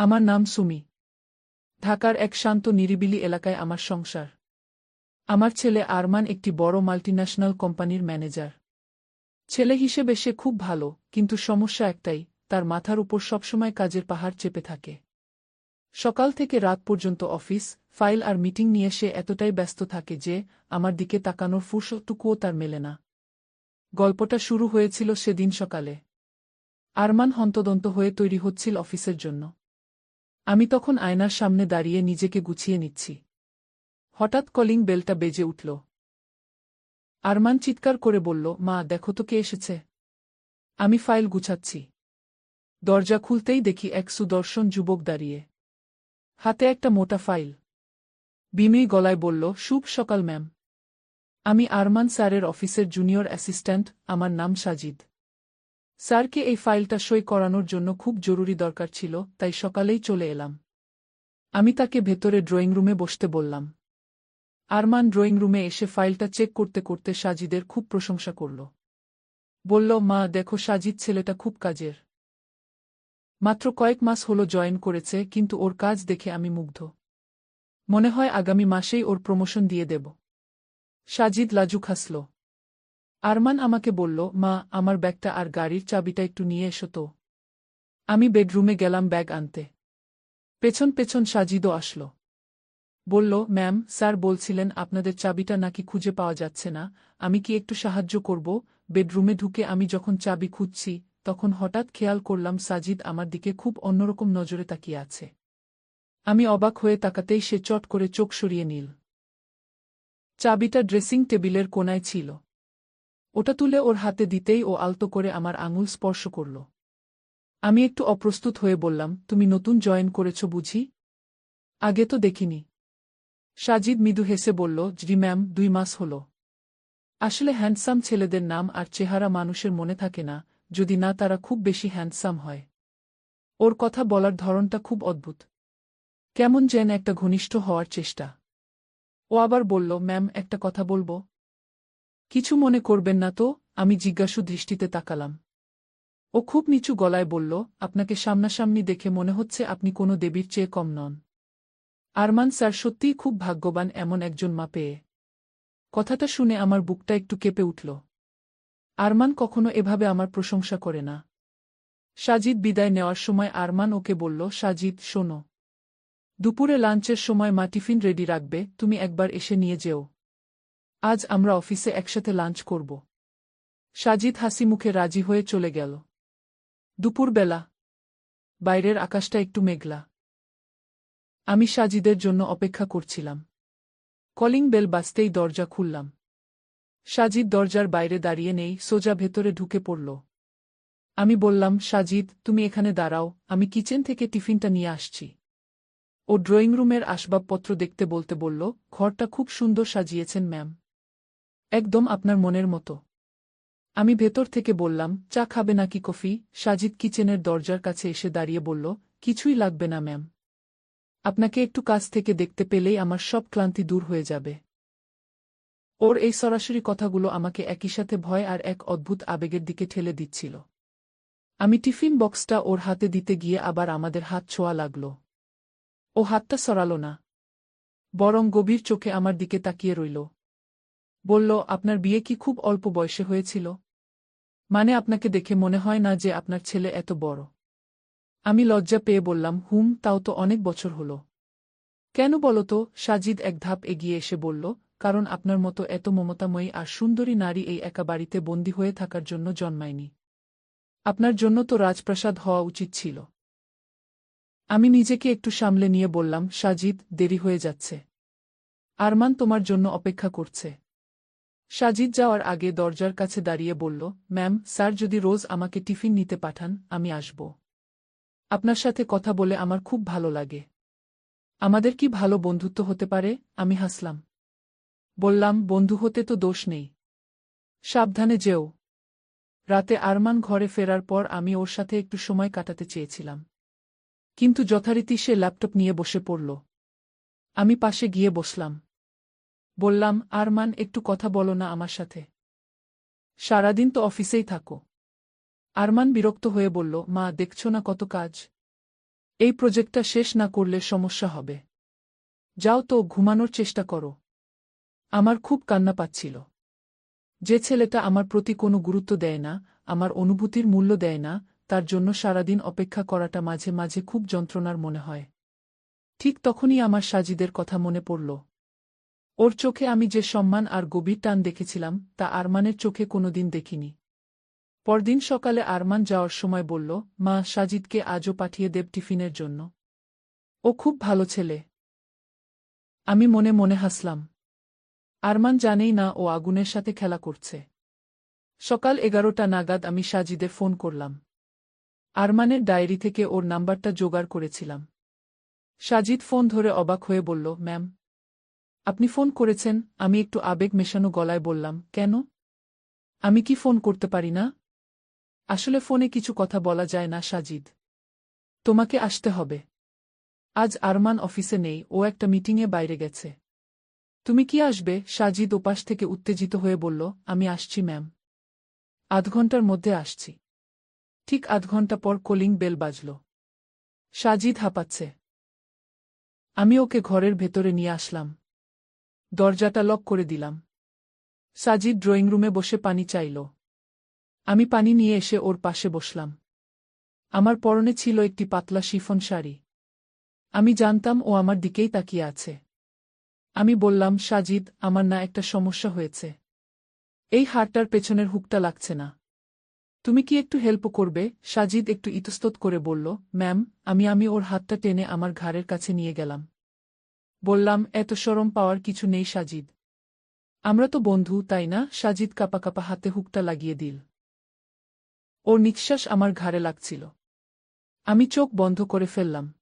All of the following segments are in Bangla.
আমার নাম সুমি। ঢাকার এক শান্ত নিরিবিলি এলাকায় আমার সংসার। আমার ছেলে আরমান একটি বড় মাল্টিন্যাশনাল কোম্পানির ম্যানেজার। ছেলে হিসেবে সে খুব ভালো, কিন্তু সমস্যা একটাই, তার মাথার উপর সবসময় কাজের পাহাড় চেপে থাকে। সকাল থেকে রাত পর্যন্ত অফিস, ফাইল আর মিটিং নিয়ে সে এতটাই ব্যস্ত থাকে যে আমার দিকে তাকানোর ফুরসতটুকুও তার মেলে না। গল্পটা শুরু হয়েছিল সেদিন সকালে। আরমান হন্তদন্ত হয়ে তৈরি হচ্ছিল অফিসের জন্য। আমি তখন আয়নার সামনে দাঁড়িয়ে নিজেকে গুছিয়ে নিচ্ছি। হঠাৎ কলিং বেলটা বেজে উঠল। আরমান চিৎকার করে বলল, মা, দেখো তো কে এসেছে। আমি ফাইল গুছাচ্ছি। দরজা খুলতেই দেখি এক সুদর্শন যুবক দাঁড়িয়ে, হাতে একটা মোটা ফাইল। বিনয়ী গলায় বলল, শুভ সকাল ম্যাম। আমি আরমান স্যারের অফিসের জুনিয়র অ্যাসিস্ট্যান্ট, আমার নাম সাজিদ। স্যারকে এই ফাইলটা সই করানোর জন্য খুব জরুরি দরকার ছিল, তাই সকালেই চলে এলাম। আমি তাকে ভেতরে ড্রয়িং রুমে বসতে বললাম। আরমান ড্রয়িং রুমে এসে ফাইলটা চেক করতে করতে সাজিদের খুব প্রশংসা করল। বলল, মা, দেখো সাজিদ ছেলেটা খুব কাজের। মাত্র কয়েক মাস হলো জয়েন করেছে, কিন্তু ওর কাজ দেখে আমি মুগ্ধ। মনে হয় আগামী মাসেই ওর প্রমোশন দিয়ে দেব। সাজিদ লাজুক হাসল। আরমান আমাকে বলল, মা, আমার ব্যাগটা আর গাড়ির চাবিটা একটু নিয়ে এসো তো। আমি বেডরুমে গেলাম ব্যাগ আনতে। পেছন পেছন সাজিদও আসল। বলল, ম্যাম, স্যার বলছিলেন আপনাদের চাবিটা নাকি খুঁজে পাওয়া যাচ্ছে না, আমি কি একটু সাহায্য করব? বেডরুমে ঢুকে আমি যখন চাবি খুঁজছি, তখন হঠাৎ খেয়াল করলাম সাজিদ আমার দিকে খুব অন্যরকম নজরে তাকিয়ে আছে। আমি অবাক হয়ে তাকাতেই সে চট করে চোখ সরিয়ে নিল। চাবিটা ড্রেসিং টেবিলের কোণায় ছিল। ওটা তুলে ওর হাতে দিতেই ও আলতো করে আমার আঙুল স্পর্শ করল। আমি একটু অপ্রস্তুত হয়ে বললাম, তুমি নতুন জয়েন করেছ বুঝি? আগে তো দেখিনি। সাজিদ মৃদু হেসে বলল, জি ম্যাম, 2 মাস হল। আসলে হ্যান্ডসাম ছেলেদের নাম আর চেহারা মানুষের মনে থাকে না, যদি না তারা খুব বেশি হ্যান্ডসাম হয়। ওর কথা বলার ধরনটা খুব অদ্ভুত, কেমন যেন একটা ঘনিষ্ঠ হওয়ার চেষ্টা। ও আবার বলল, ম্যাম, একটা কথা বলবো? কিছু মনে করবেন না তো? আমি জিজ্ঞাসু দৃষ্টিতে তাকালাম। ও খুব নিচু গলায় বলল, আপনাকে সামনাসামনি দেখে মনে হচ্ছে আপনি কোনো দেবীর চেয়ে কম নন। আরমান স্যার সত্যিই খুব ভাগ্যবান এমন একজন মা পেয়ে। কথাটা শুনে আমার বুকটা একটু কেঁপে উঠল। আরমান কখনো এভাবে আমার প্রশংসা করে না। সাজিদ বিদায় নেওয়ার সময় আরমান ওকে বলল, সাজিদ, শোনো, দুপুরে লাঞ্চের সময় মা টিফিন রেডি রাখবে, তুমি একবার এসে নিয়ে যেও। আজ আমরা অফিসে একসাথে লাঞ্চ করব। সাজিদ হাসি মুখে রাজি হয়ে চলে গেল। দুপুরবেলা। বাইরের আকাশটা একটু মেঘলা। আমি সাজিদের জন্য অপেক্ষা করছিলাম। কলিং বেল বাজতেই দরজা খুললাম। সাজিদ দরজার বাইরে দাঁড়িয়ে নেই, সোজা ভেতরে ঢুকে পড়ল। আমি বললাম, সাজিদ, তুমি এখানে দাঁড়াও, আমি কিচেন থেকে টিফিনটা নিয়ে আসছি। ও ড্রয়িং রুমের আসবাবপত্র দেখতে বলতে বলল, ঘরটা খুব সুন্দর সাজিয়েছেন ম্যাম। একদম আপনার মনের মতো। আমি ভেতর থেকে বললাম, চা খাবে নাকি কফি? সাজিদ কিচেনের দরজার কাছে এসে দাঁড়িয়ে বলল, কিছুই লাগবে না ম্যাম। আপনাকে একটু কাছ থেকে দেখতে পেলেই আমার সব ক্লান্তি দূর হয়ে যাবে। ওর এই সরাসরি কথাগুলো আমাকে একই সাথে ভয় আর এক অদ্ভুত আবেগের দিকে ঠেলে দিচ্ছিল। আমি টিফিন বক্সটা ওর হাতে দিতে গিয়ে আবার আমাদের হাত ছোঁয়া লাগল। ও হাতটা সরাল না, বরং গভীর চোখে আমার দিকে তাকিয়ে রইল। বলল, আপনার বিয়ে কি খুব অল্প বয়সে হয়েছিল? মানে আপনাকে দেখে মনে হয় না যে আপনার ছেলে এত বড়। আমি লজ্জা পেয়ে বললাম, তাও তো অনেক বছর হলো। কেন বলো তো? সাজিদ এক ধাপ এগিয়ে এসে বলল, কারণ আপনার মতো এত মমতাময়ী আর সুন্দরী নারী এই একা বাড়িতে বন্দী হয়ে থাকার জন্য জন্মায়নি। আপনার জন্য তো রাজপ্রাসাদ হওয়া উচিত ছিল। আমি নিজেকে একটু সামলে নিয়ে বললাম, সাজিদ, দেরি হয়ে যাচ্ছে। আরমান তোমার জন্য অপেক্ষা করছে। সাজিদ যাওয়ার আগে দরজার কাছে দাঁড়িয়ে বলল, ম্যাম, স্যার যদি রোজ আমাকে টিফিন নিতে পাঠান, আমি আসব। আপনার সাথে কথা বলে আমার খুব ভালো লাগে। আমাদের কি ভালো বন্ধুত্ব হতে পারে? আমি হাসলাম। বললাম, বন্ধু হতে তো দোষ নেই। সাবধানে যেও। রাতে আরমান ঘরে ফেরার পর আমি ওর সাথে একটু সময় কাটাতে চেয়েছিলাম, কিন্তু যথারীতি সে ল্যাপটপ নিয়ে বসে পড়ল। আমি পাশে গিয়ে বসলাম। বললাম, আরমান, একটু কথা বলো না আমার সাথে? সারাদিন তো অফিসেই থাকো। আরমান বিরক্ত হয়ে বলল, মা, দেখছো না কত কাজ? এই প্রজেক্টটা শেষ না করলে সমস্যা হবে। যাও তো, ঘুমানোর চেষ্টা করো। আমার খুব কান্না পাচ্ছিল। যে ছেলেটা আমার প্রতি কোনো গুরুত্ব দেয় না, আমার অনুভূতির মূল্য দেয় না, তার জন্য সারাদিন অপেক্ষা করাটা মাঝে মাঝে খুব যন্ত্রণার মনে হয়। ঠিক তখনই আমার সাজিদের কথা মনে পড়ল। ওর চোখে আমি যে সম্মান আর গভীর টান দেখেছিলাম, তা আরমানের চোখে কোনোদিন দেখিনি। পরদিন সকালে আরমান যাওয়ার সময় বলল, মা, সাজিদকে আজও পাঠিয়ে দেব টিফিনের জন্য। ও খুব ভালো ছেলে। আমি মনে মনে হাসলাম। আরমান জানেই না ও আগুনের সাথে খেলা করছে। সকাল 11টা নাগাদ আমি সাজিদে ফোন করলাম। আরমানের ডায়েরি থেকে ওর নাম্বারটা জোগাড় করেছিলাম। সাজিদ ফোন ধরে অবাক হয়ে বলল, ম্যাম, আপনি ফোন করেছেন? আমি একটু আবেগ মেশানো গলায় বললাম, কেন? আমি কি ফোন করতে পারি না? আসলে ফোনে কিছু কথা বলা যায় না সাজিদ। তোমাকে আসতে হবে। আজ আরমান অফিসে নেই, ও একটা মিটিংয়ে বাইরে গেছে। তুমি কি আসবে? সাজিদ ওপাশ থেকে উত্তেজিত হয়ে বলল, আমি আসছি ম্যাম। আধ ঘন্টার মধ্যে আসছি। ঠিক আধ ঘন্টা পর কলিং বেল বাজল। সাজিদ হাঁপাচ্ছে। আমি ওকে ঘরের ভেতরে নিয়ে আসলাম। দরজাটা লক করে দিলাম। সাজিদ ড্রয়িং রুমে বসে পানি চাইল। আমি পানি নিয়ে এসে ওর পাশে বসলাম। আমার পরনে ছিল একটি পাতলা শিফন শাড়ি। আমি জানতাম ও আমার দিকেই তাকিয়ে আছে। আমি বললাম, সাজিদ, আমার না একটা সমস্যা হয়েছে। এই হারটার পেছনের হুকটা লাগছে না। তুমি কি একটু হেল্প করবে? সাজিদ একটু ইতস্তত করে বলল, ম্যাম, আমি ওর হাতটা টেনে আমার ঘাড়ের কাছে নিয়ে গেলাম। বললাম, এত শরম পাওয়ার কিছু নেই সাজিদ। আমরা তো বন্ধু, তাই না? সাজিদ কাঁপা কাঁপা হাতে হুকটা লাগিয়ে দিল। ওর নিঃশ্বাস আমার ঘাড়ে লাগছিল। আমি চোখ বন্ধ করে ফেললাম।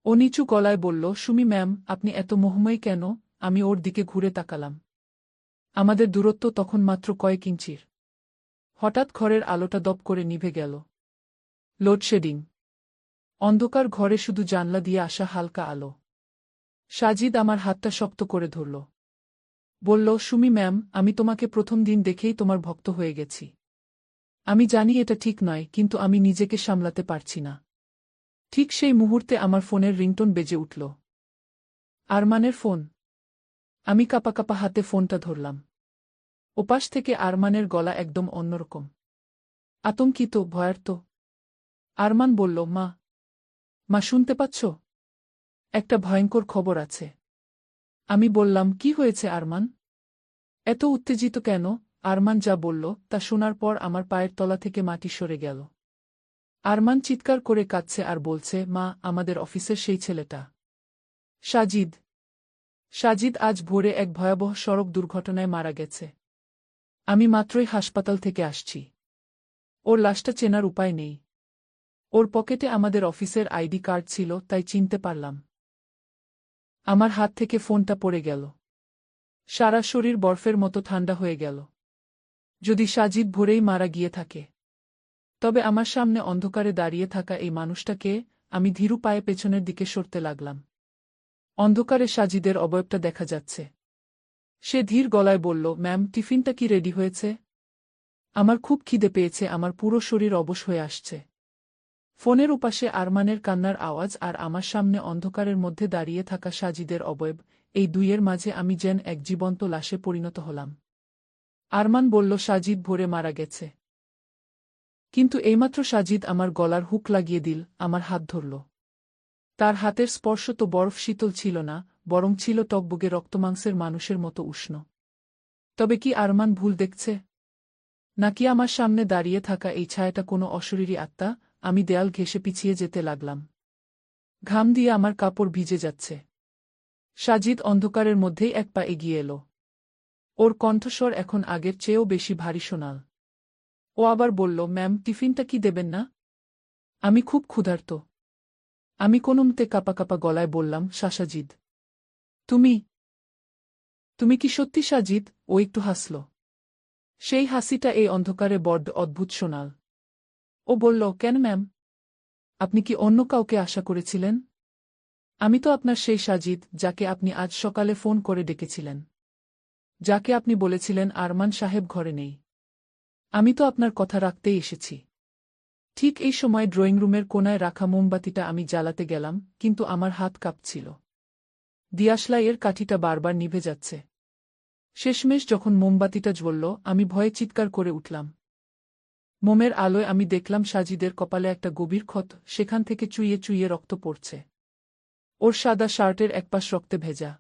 ও নিচু গলায় বলল, সুমি ম্যাম, আপনি এত মোহময়ী কেন? আমি ওর দিকে ঘুরে তাকালাম। আমাদের দূরত্ব তখন মাত্র কয়েক ইঞ্চির। হঠাৎ ঘরের আলোটা দপ করে নিভে গেল। লোডশেডিং। অন্ধকার ঘরে শুধু জানলা দিয়ে আসা হালকা আলো। সাজিদ আমার হাতটা শক্ত করে ধরল। বলল, সুমি ম্যাম, আমি তোমাকে প্রথম দিন দেখেই তোমার ভক্ত হয়ে গেছি। আমি জানি এটা ঠিক নয়, কিন্তু আমি নিজেকে সামলাতে পারছি না। ঠিক সেই মুহূর্তে আমার ফোনের রিংটোন বেজে উঠল। আরমানের ফোন। আমি কাঁপা কাঁপা হাতে ফোনটা ধরলাম। ওপাশ থেকে আরমানের গলা একদম অন্যরকম। আতঙ্কিত, ভয়ার্ত। আরমান বলল, মা। মা, শুনতে পাচ্ছ? একটা ভয়ঙ্কর খবর আছে। আমি বললাম, কি হয়েছে আরমান? এত উত্তেজিত কেন? আরমান যা বলল তা শোনার পর আমার পায়ের তলা থেকে মাটি সরে গেল। আরমান চিৎকার করে কাঁদছে আর বলছে, মা, আমাদের অফিসের সেই ছেলেটা সাজিদ। সাজিদ আজ ভোরে এক ভয়াবহ সড়ক দুর্ঘটনায় মারা গেছে। আমি মাত্রই হাসপাতাল থেকে আসছি। ওর লাশটা চেনার উপায় নেই। ওর পকেটে আমাদের অফিসের আইডি কার্ড ছিল, তাই চিনতে পারলাম। আমার হাত থেকে ফোনটা পড়ে গেল। সারা শরীর বরফের মতো ঠান্ডা হয়ে গেল। যদি সাজিদ ভোরেই মারা গিয়ে থাকে, তবে আমার সামনে অন্ধকারে দাঁড়িয়ে থাকা এই মানুষটাকে? আমি ধীরু পায়ে পেছনের দিকে সরতে লাগলাম। অন্ধকারে সাজিদের অবয়বটা দেখা যাচ্ছে। সে ধীর গলায় বলল, ম্যাম, টিফিনটা কি রেডি হয়েছে? আমার খুব খিদে পেয়েছে, আমার পুরো শরীর অবশ হয়ে আসছে। ফোনের ওপাশে আরমানের কান্নার আওয়াজ আর আমার সামনে অন্ধকারের মধ্যে দাঁড়িয়ে থাকা সাজিদের অবয়ব, এই দুইয়ের মাঝে আমি যেন এক জীবন্ত লাশে পরিণত হলাম। আরমান বলল, সাজিদ ভোরে মারা গেছে। কিন্তু এইমাত্র সাজিদ আমার গলার হুক লাগিয়ে দিল, আমার হাত ধরল। তার হাতের স্পর্শ তো বরফ শীতল ছিল না, বরং ছিল টকবগে রক্তমাংসের মানুষের মতো উষ্ণ। তবে কি আরমান ভুল দেখছে? নাকি আমার সামনে দাঁড়িয়ে থাকা এই ছায়াটা কোনো অশরীরী আত্মা? আমি দেয়াল ঘেঁষে পিছিয়ে যেতে লাগলাম। ঘাম দিয়ে আমার কাপড় ভিজে যাচ্ছে। সাজিদ অন্ধকারের মধ্যেই এক পা এগিয়ে এলো। ওর কণ্ঠস্বর এখন আগের চেয়েও বেশি ভারী শোনাল। ও আবার বলল, ম্যাম, টিফিনটা কি দেবেন না? আমি খুব ক্ষুধার্ত। আমি কোনমতে কাঁপা কাঁপা গলায় বললাম, সাজিদ, তুমি তুমি কি সত্যি সাজিদ? ও একটু হাসল। সেই হাসিটা এই অন্ধকারে বড্ড অদ্ভুত শোনাল। ও বলল, কেন ম্যাম? আপনি কি অন্য কাউকে আশা করেছিলেন? আমি তো আপনার সেই সাজিদ, যাকে আপনি আজ সকালে ফোন করে ডেকেছিলেন। যাকে আপনি বলেছিলেন আরমান সাহেব ঘরে নেই। আমি তো আপনার কথা রাখতেই এসেছি। ঠিক এই সময় ড্রয়িং রুমের কোনায় রাখা মোমবাতিটা আমি জ্বালাতে গেলাম, কিন্তু আমার হাত কাঁপছিল। দিয়াশলাইয়ের কাঠিটা বারবার নিভে যাচ্ছে। শেষমেশ যখন মোমবাতিটা জ্বলল, আমি ভয়ে চিৎকার করে উঠলাম। মোমের আলোয় আমি দেখলাম সাজিদের কপালে একটা গভীর ক্ষত, সেখান থেকে চুইয়ে চুইয়ে রক্ত পড়ছে। ওর সাদা শার্টের একপাশ রক্তে ভেজা।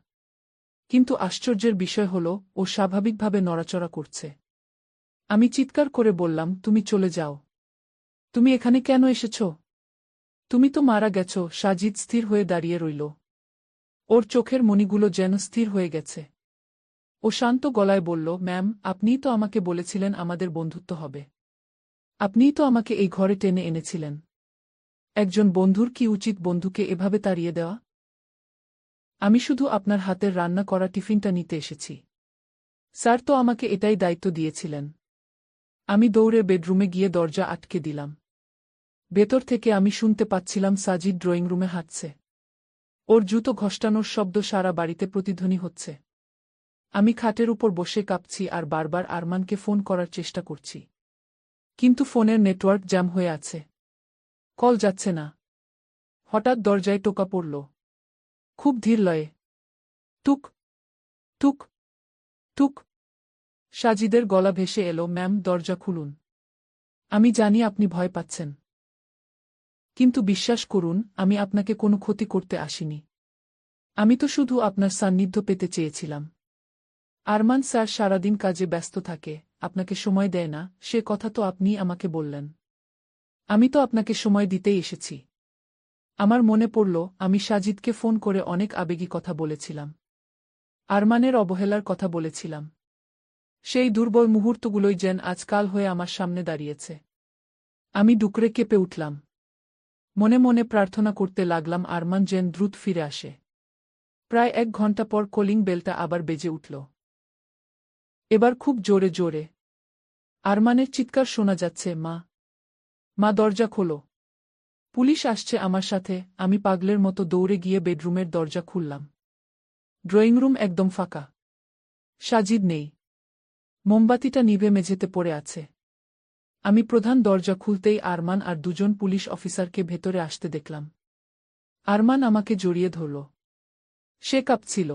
কিন্তু আশ্চর্যের বিষয় হল, ও স্বাভাবিকভাবে নড়াচড়া করছে। আমি চিৎকার করে বললাম, তুমি চলে যাও। তুমি এখানে কেন এসেছ? তুমি তো মারা গেছ। সাজিদ স্থির হয়ে দাঁড়িয়ে রইল। ওর চোখের মণিগুলো যেন স্থির হয়ে গেছে। ও শান্ত গলায় বলল, ম্যাম, আপনিই তো আমাকে বলেছিলেন আমাদের বন্ধুত্ব হবে। আপনিই তো আমাকে এই ঘরে টেনে এনেছিলেন। একজন বন্ধুর কি উচিত বন্ধুকে এভাবে তাড়িয়ে দেওয়া? আমি শুধু আপনার হাতের রান্না করা টিফিনটা নিতে এসেছি। স্যার তো আমাকে এটাই দায়িত্ব দিয়েছিলেন। আমি দৌড়ে বেডরুমে গিয়ে দরজা আটকে দিলাম। ভেতর থেকে আমি শুনতে পাচ্ছিলাম সাজিদ ড্রয়িং রুমে হাঁটছে। ওর জুতো ঘষ্টানোর শব্দ সারা বাড়িতে প্রতিধ্বনি হচ্ছে। আমি খাটের উপর বসে কাঁপছি আর বারবার আরমানকে ফোন করার চেষ্টা করছি। কিন্তু ফোনের নেটওয়ার্ক জ্যাম হয়ে আছে। কল যাচ্ছে না। হঠাৎ দরজায় টোকা পড়ল। খুব ধীর লয়ে। টুক টুক টুক। সাজিদের গলা ভেসে এলো, ম্যাম, দরজা খুলুন। আমি জানি আপনি ভয় পাচ্ছেন। কিন্তু বিশ্বাস করুন, আমি আপনাকে কোনো ক্ষতি করতে আসিনি। আমি তো শুধু আপনার সান্নিধ্য পেতে চেয়েছিলাম। আরমান স্যার সারাদিন কাজে ব্যস্ত থাকে, আপনাকে সময় দেয় না, সে কথা তো আপনিই আমাকে বললেন। আমি তো আপনাকে সময় দিতেই এসেছি। আমার মনে পড়ল, আমি সাজিদকে ফোন করে অনেক আবেগী কথা বলেছিলাম। আরমানের অবহেলার কথা বলেছিলাম। সেই দুর্বল মুহূর্তগুলোই যেন আজকাল হয়ে আমার সামনে দাঁড়িয়েছে। আমি ডুকরে কেঁপে উঠলাম। মনে মনে প্রার্থনা করতে লাগলাম আরমান যেন দ্রুত ফিরে আসে। প্রায় 1 ঘন্টা পর কলিং বেলটা আবার বেজে উঠল। এবার খুব জোরে জোরে। আরমানের চিৎকার শোনা যাচ্ছে, মা, মা, দরজা খোলো। পুলিশ আসছে আমার সাথে। আমি পাগলের মতো দৌড়ে গিয়ে বেডরুমের দরজা খুললাম। ড্রয়িং রুম একদম ফাঁকা। সাজিদ নেই। মোমবাতিটা নিভে মেঝেতে পড়ে আছে। আমি প্রধান দরজা খুলতেই আরমান আর 2 জন পুলিশ অফিসারকে ভেতরে আসতে দেখলাম। আরমান আমাকে জড়িয়ে ধরল। সে কাঁপছিল।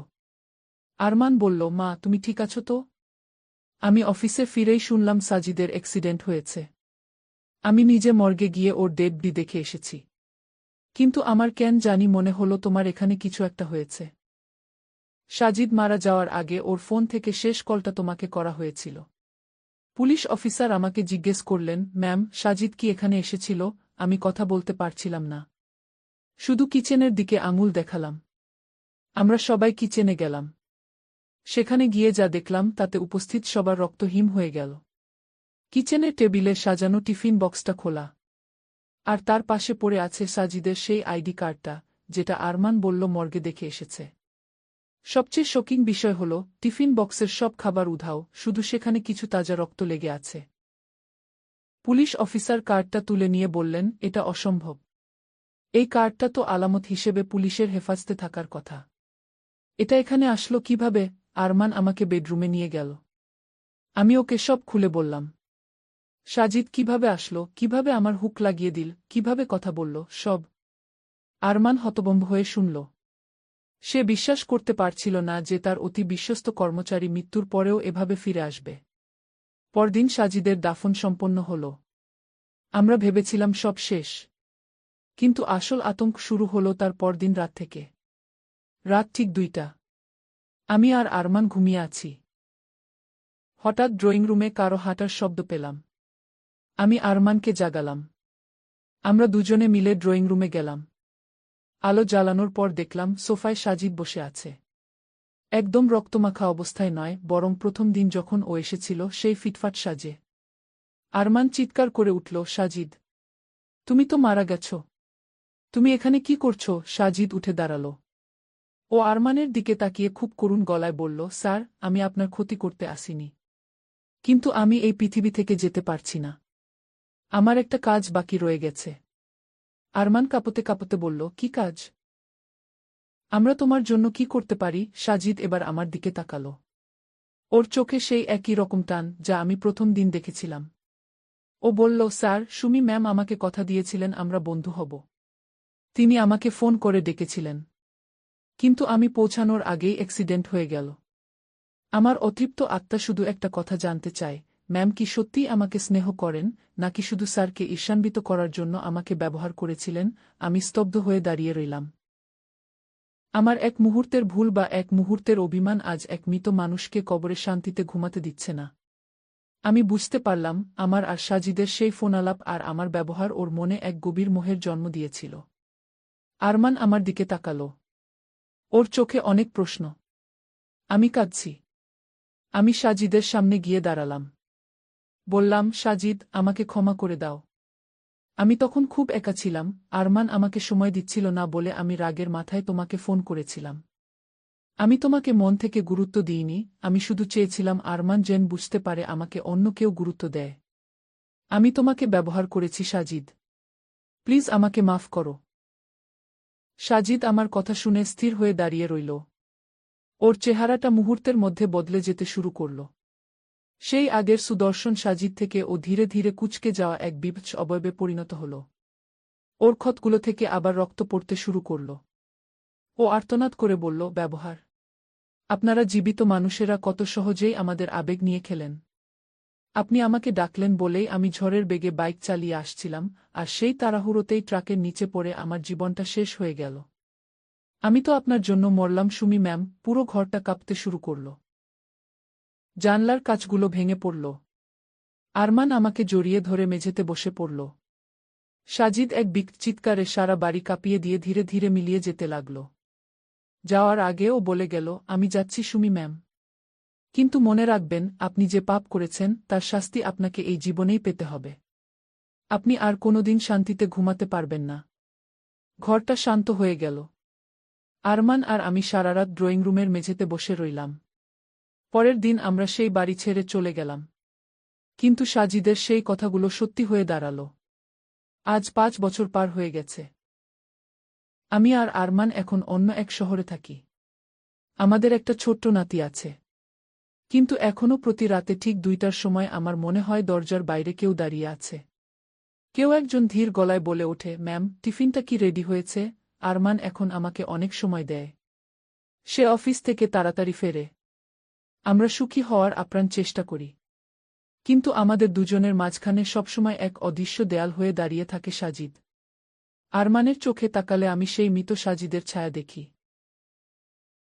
আরমান বলল, মা, তুমি ঠিক আছো তো? আমি অফিসে ফিরেই শুনলাম সাজিদের অ্যাক্সিডেন্ট হয়েছে। আমি নিজে মর্গে গিয়ে ওর ডেড বডি দেখে এসেছি। কিন্তু আমার কেন জানি মনে হলো তোমার এখানে কিছু একটা হয়েছে। সাজিদ মারা যাওয়ার আগে ওর ফোন থেকে শেষ কলটা তোমাকে করা হয়েছিল। পুলিশ অফিসার আমাকে জিজ্ঞেস করলেন, ম্যাম, সাজিদ কি এখানে এসেছিল? আমি কথা বলতে পারছিলাম না। শুধু কিচেনের দিকে আঙুল দেখালাম। আমরা সবাই কিচেনে গেলাম। সেখানে গিয়ে যা দেখলাম তাতে উপস্থিত সবার রক্ত হিম হয়ে গেল। কিচেনের টেবিলে সাজানো টিফিন বক্সটা খোলা। আর তার পাশে পড়ে আছে সাজিদের সেই আইডি কার্ডটা, যেটা আরমান বলল মর্গে দেখে এসেছে। সবচেয়ে শকিং বিষয় হল, টিফিন বক্সের সব খাবার উধাও, শুধু সেখানে কিছু তাজা রক্ত লেগে আছে। পুলিশ অফিসার কার্ডটা তুলে নিয়ে বললেন, এটা অসম্ভব। এই কার্ডটা তো আলামত হিসেবে পুলিশের হেফাজতে থাকার কথা। এটা এখানে আসলো কিভাবে? আরমান আমাকে বেডরুমে নিয়ে গেল। আমি ওকে সব খুলে বললাম। সাজিদ কিভাবে আসলো, কিভাবে আমার হুক লাগিয়ে দিল, কিভাবে কথা বলল, সব। আরমান হতভম্ব হয়ে শুনল। সে বিশ্বাস করতে পারছিল না যে তার অতি বিশ্বস্ত কর্মচারী মৃত্যুর পরেও এভাবে ফিরে আসবে। পরদিন সাজিদের দাফন সম্পন্ন হল। আমরা ভেবেছিলাম সব শেষ। কিন্তু আসল আতঙ্ক শুরু হল তার পরদিন রাত থেকে। রাত ঠিক 2টা। আমি আর আরমান ঘুমিয়ে আছি। হঠাৎ ড্রয়িং রুমে কারো হাঁটার শব্দ পেলাম। আমি আরমানকে জাগালাম। আমরা দুজনে মিলে ড্রয়িং রুমে গেলাম। আলো জ্বালানোর পর দেখলাম সোফায় সাজিদ বসে আছে। একদম রক্তমাখা অবস্থায় নয়, বরং প্রথম দিন যখন ও এসেছিল সেই ফিটফাট সাজে। আরমান চিৎকার করে উঠল, সাজিদ, তুমি তো মারা গেছ। তুমি এখানে কি করছো? সাজিদ উঠে দাঁড়াল। ও আরমানের দিকে তাকিয়ে খুব করুণ গলায় বলল, স্যার, আমি আপনার ক্ষতি করতে আসিনি। কিন্তু আমি এই পৃথিবী থেকে যেতে পারছি না। আমার একটা কাজ বাকি রয়ে গেছে। আরমান কাঁপতে কাঁপতে বলল, কি কাজ? আমরা তোমার জন্য কি করতে পারি? সাজিদ এবার আমার দিকে তাকালো। ওর চোখে সেই একই রকম টান যা আমি প্রথম দিন দেখেছিলাম। ও বলল, স্যার, সুমি ম্যাম আমাকে কথা দিয়েছিলেন আমরা বন্ধু হব। তিনি আমাকে ফোন করে ডেকেছিলেন। কিন্তু আমি পৌঁছানোর আগেই অ্যাক্সিডেন্ট হয়ে গেল। আমার অতৃপ্ত আত্মা শুধু একটা কথা জানতে চায়, ম্যাম কি সত্যিই আমাকে স্নেহ করেন, নাকি শুধু স্যারকে ঈর্ষান্বিত করার জন্য আমাকে ব্যবহার করেছিলেন? আমি স্তব্ধ হয়ে দাঁড়িয়ে রইলাম। আমার এক মুহূর্তের ভুল বা এক মুহূর্তের অভিমান আজ এক মৃত মানুষকে কবরে শান্তিতে ঘুমাতে দিচ্ছে না। আমি বুঝতে পারলাম, আমার আর সাজিদের সেই ফোনালাপ আর আমার ব্যবহার ওর মনে এক গভীর মোহের জন্ম দিয়েছিল। আরমান আমার দিকে তাকাল। ওর চোখে অনেক প্রশ্ন। আমি কাঁদছি। আমি সাজিদের সামনে গিয়ে দাঁড়ালাম। বললাম, সাজিদ, আমাকে ক্ষমা করে দাও। আমি তখন খুব একা ছিলাম, আরমান আমাকে সময় দিচ্ছিল না বলে আমি রাগের মাথায় তোমাকে ফোন করেছিলাম। আমি তোমাকে মন থেকে গুরুত্ব দিইনি, আমি শুধু চেয়েছিলাম আরমান যেন বুঝতে পারে আমাকে অন্য কেউ গুরুত্ব দেয়। আমি তোমাকে ব্যবহার করেছি সাজিদ। প্লিজ আমাকে মাফ করো। সাজিদ আমার কথা শুনে স্থির হয়ে দাঁড়িয়ে রইল। ওর চেহারাটা মুহূর্তের মধ্যে বদলে যেতে শুরু করল। সেই আগের সুদর্শন সাজিদ থেকে ও ধীরে ধীরে কুঁচকে যাওয়া এক বিভৎস অবয়বে পরিণত হল। ওর ক্ষতগুলো থেকে আবার রক্ত পড়তে শুরু করল। ও আর্তনাদ করে বলল, ব্যবহার? আপনারা জীবিত মানুষেরা কত সহজেই আমাদের আবেগ নিয়ে খেলেন। আপনি আমাকে ডাকলেন বলেই আমি ঝড়ের বেগে বাইক চালিয়ে আসছিলাম, আর সেই তাড়াহুড়োতেই ট্রাকের নিচে পড়ে আমার জীবনটা শেষ হয়ে গেল। আমি তো আপনার জন্য মরলাম সুমি ম্যাম। পুরো ঘরটা কাঁপতে শুরু করল। জানলার কাচগুলো ভেঙে পড়ল। আরমান আমাকে জড়িয়ে ধরে মেঝেতে বসে পড়ল। সাজিদ এক চিৎকারে সারা বাড়ি কাঁপিয়ে দিয়ে ধীরে ধীরে মিলিয়ে যেতে লাগল। যাওয়ার আগেও বলে গেল, আমি যাচ্ছি সুমি ম্যাম। কিন্তু মনে রাখবেন, আপনি যে পাপ করেছেন তার শাস্তি আপনাকে এই জীবনেই পেতে হবে। আপনি আর কোনোদিন শান্তিতে ঘুমাতে পারবেন না। ঘরটা শান্ত হয়ে গেল। আরমান আর আমি সারারাত ড্রয়িং রুমের মেঝেতে বসে রইলাম। পরের দিন আমরা সেই বাড়ি ছেড়ে চলে গেলাম। কিন্তু সাজিদের সেই কথাগুলো সত্যি হয়ে দাঁড়াল। আজ 5 বছর পার হয়ে গেছে। আমি আর আরমান এখন অন্য এক শহরে থাকি। আমাদের একটা ছোট্ট নাতি আছে। কিন্তু এখনও প্রতি রাতে ঠিক 2টার সময় আমার মনে হয় দরজার বাইরে কেউ দাঁড়িয়ে আছে। কেউ একজন ধীর গলায় বলে ওঠে, ম্যাম, টিফিনটা কি রেডি হয়েছে? আরমান এখন আমাকে অনেক সময় দেয়। সে অফিস থেকে তাড়াতাড়ি ফেরে। আমরা সুখী হওয়ার আপ্রাণ চেষ্টা করি। কিন্তু আমাদের দুজনের মাঝখানে সবসময় এক অদৃশ্য দেয়াল হয়ে দাঁড়িয়ে থাকে সাজিদ। আরমানের চোখে তাকালে আমি সেই মৃত সাজিদের ছায়া দেখি।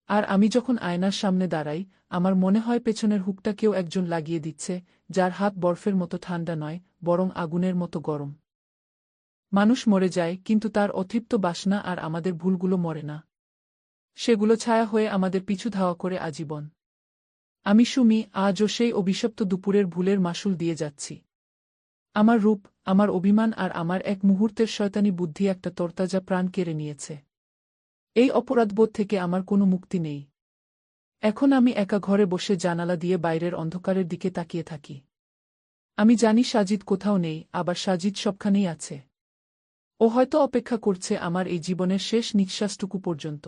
আর আমি যখন আয়নার সামনে দাঁড়াই, আমার মনে হয় পেছনের হুকটা কেউ একজন লাগিয়ে দিচ্ছে, যার হাত বরফের মতো ঠান্ডা নয়, বরং আগুনের মতো গরম। মানুষ মরে যায়, কিন্তু তার অতৃপ্ত বাসনা আর আমাদের ভুলগুলো মরে না। সেগুলো ছায়া হয়ে আমাদের পিছু ধাওয়া করে আজীবন। আমি সুমি, আজও সেই অভিশপ্ত দুপুরের ভুলের মাসুল দিয়ে যাচ্ছি। আমার রূপ, আমার অভিমান আর আমার এক মুহূর্তের শয়তানি বুদ্ধি একটা তরতাজা প্রাণ কেড়ে নিয়েছে। এই অপরাধবোধ থেকে আমার কোনো মুক্তি নেই। এখন আমি একা ঘরে বসে জানালা দিয়ে বাইরের অন্ধকারের দিকে তাকিয়ে থাকি। আমি জানি সাজিদ কোথাও নেই, আবার সাজিদ সবখানেই আছে। ও হয়তো অপেক্ষা করছে আমার এই জীবনের শেষ নিঃশ্বাসটুকু পর্যন্ত।